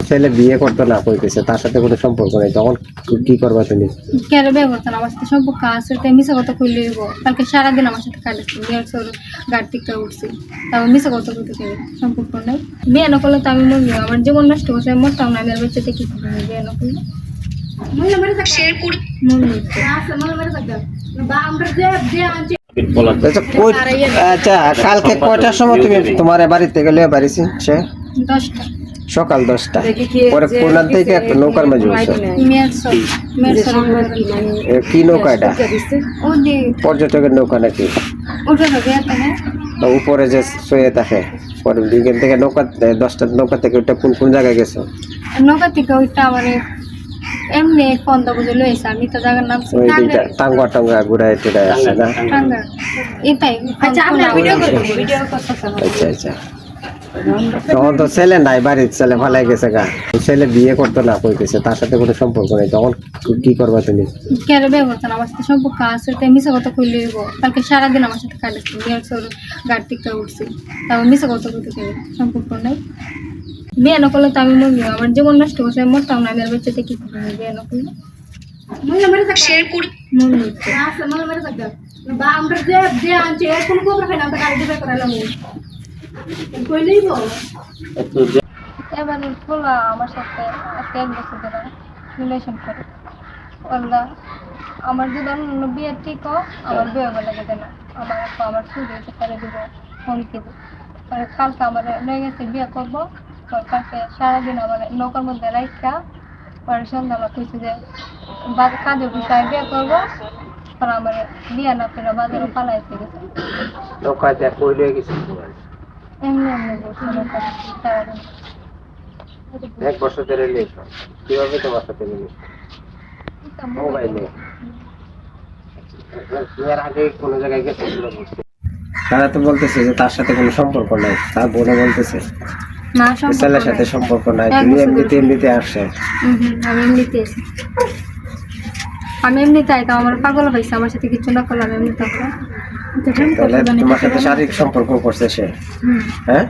ছেলে বিয়ে করতো না কইতেছে, তার সাথে কোনো সম্পর্ক নেই, তখন কি করবা তুমি? কেন বিয়ে করতেন? আমার সাথে সম্পর্ক আছে, তাই মিশা কথা কইলে কালকে সারাদিন আমার সাথে কাটাচ্ছি, বিয়ের সর গাড়ি থেকে উঠছি, তারপর মিশা কথা কইতে চাই সম্পর্ক নেই। বিয়ে না করলে তো আমি মরবো, আমার জীবন নষ্ট করছে, আমি মরতাম না, আমি আর বাচ্চাতে কি করবো বিয়ে না করলে? আচ্ছা কালকে কয়টার সময় তুমি তোমার বাড়িতে গেলে বাড়িছি সে? 10টা। সকাল 10টা। পরে কোনার থেকে নৌকার মাঝে বসে কি নৌকা এটা? পর্যটকের নৌকা নাকি? উপরে যে শুয়ে থাকে, পরে বিকেল থেকে নৌকা 10টার নৌকা থেকে ওইটা কোন কোন জায়গায় গেছো? নৌকা থেকে ওইটা আমার এমনি 15 বজে লইছে, আমি তো জায়গার নাম ওই দিকটা টাঙ্গা টাঙ্গা ঘুরায় টুরায় আছে না? টাঙ্গা এটাই। আচ্ছা আমরা ভিডিও করতেছি। আচ্ছা আচ্ছা, তখন তো ছেলে নাই, বাড়ির ছেলে ভালাই গেছে গা, ছেলে বিয়ে করতো না কইতেছে, তার সাথে কোনো সম্পর্ক নেই, তখন কি করবা তুমি? কেন বিয়ে করতেন? আমার সাথে সম্পর্ক আছে, তাই মিশা কথা কইলে কালকে সারাদিন আমার সাথে কাটাচ্ছি, বিয়ের সর গাড়ি থেকে উঠছি, তারপর মিশা কথা কইতে চাই সম্পর্ক নেই। বিয়ে না করলে তো আমি মরবো, আমার জীবন নষ্ট করছে, আমি মরতাম না, আমি আর বাচ্চাতে কি করবো বিয়ে না করলে? এবার খোলা আমার সাথে 1 বছর ধরে রিলেশন করে বললা, আমার যদি অন্য বিয়ে ঠিক হোক, আমার বিয়ে বলে গেছে না, আমার শুরু হয়েছে পরে দিব ফোন কিনে, পরে কালকে আমার রয়ে গেছে বিয়ে করবো, পরে কালকে সারাদিন আমার নৌকার মধ্যে রাইখা, পরে সন্ধ্যা আমার কইছে যে কাজের বিষয়ে বিয়ে করবো, পরে আমার বিয়ে না করে বাজারে পালাইতে গেছে। নৌকাতে কইলে গেছে এমনি এমনি বলছে নৌকা সারাদিন। 1 বছর ধরে রিলেশন, কিভাবে তোমার সাথে রিলেশন? মোবাইলে এর আগে কোনো জায়গায় গেছে? তারা তো বলতেছে যে তার সাথে কোনো সম্পর্ক নাই, তার বোনে বলতেছে না ছেলের সাথে সম্পর্ক নাই, তুমি এমনিতে আসছে। আমি এমনিতে আছি, আমি এমনিতে আইতাম, আমার পাগল হয়েছে, আমার সাথে কিছু না করলাম এমনিতে। তাহলে তোমার সাথে শারীরিক সম্পর্ক করছে সে? হ্যাঁ।